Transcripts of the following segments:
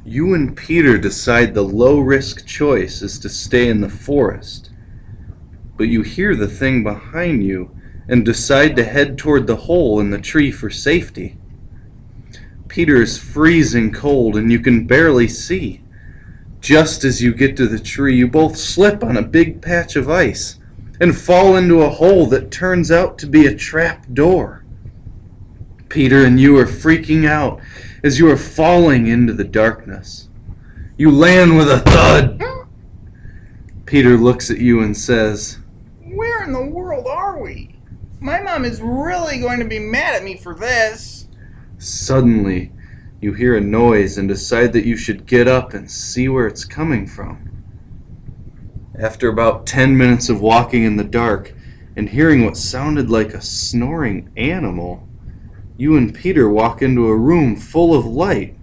You and Peter decide the low-risk choice is to stay in the forest, but you hear the thing behind you and decide to head toward the hole in the tree for safety. Peter is freezing cold and you can barely see. Just as you get to the tree, you both slip on a big patch of ice and fall into a hole that turns out to be a trap door. Peter and you are freaking out as you are falling into the darkness. You land with a thud. Peter looks at you and says, "Where in the world are we? My mom is really going to be mad at me for this." Suddenly, you hear a noise and decide that you should get up and see where it's coming from. After about 10 minutes of walking in the dark and hearing what sounded like a snoring animal, you and Peter walk into a room full of light.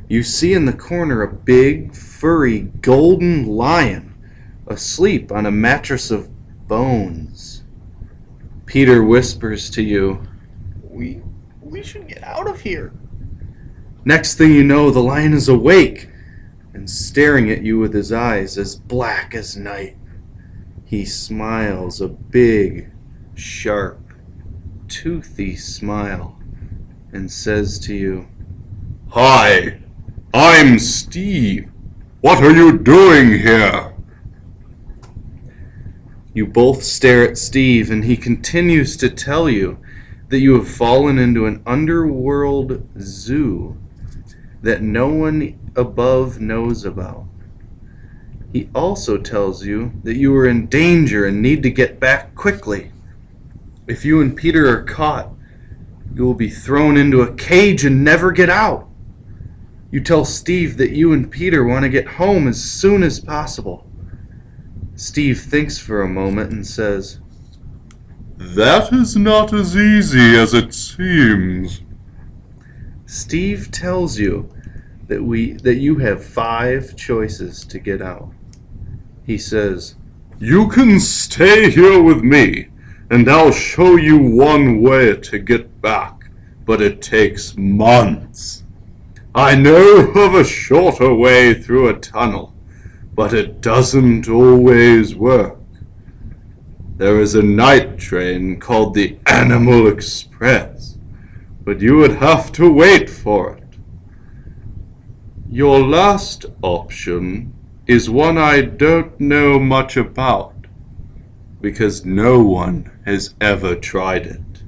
You see in the corner a big, furry, golden lion asleep on a mattress of bones. Peter whispers to you, We should get out of here." Next thing you know, the lion is awake and staring at you with his eyes as black as night. He smiles a big, sharp, toothy smile and says to you, "Hi, I'm Steve. What are you doing here?" You both stare at Steve and he continues to tell you that you have fallen into an underworld zoo that no one above knows about. He also tells you that you are in danger and need to get back quickly. If you and Peter are caught, you will be thrown into a cage and never get out. You tell Steve that you and Peter want to get home as soon as possible. Steve thinks for a moment and says, "That is not as easy as it seems." Steve tells you that you have 5 choices to get out. He says, "You can stay here with me, and I'll show you one way to get back, but it takes months. I know of a shorter way through a tunnel, but it doesn't always work. There is a night train called the Animal Express, but you would have to wait for it. Your last option is one I don't know much about, because no one has ever tried it.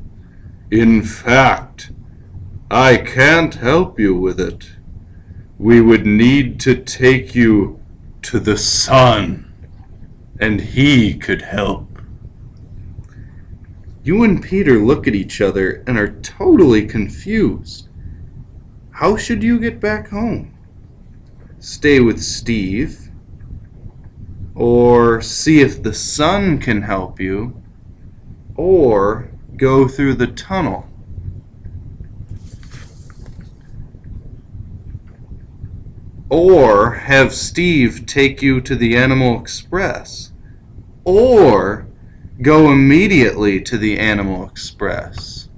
In fact, I can't help you with it. We would need to take you to the sun, and he could help." You and Peter look at each other and are totally confused. How should you get back home? Stay with Steve? Or see if the sun can help you? Or go through the tunnel? Or have Steve take you to the Animal Express? Or go immediately to the Animal Express?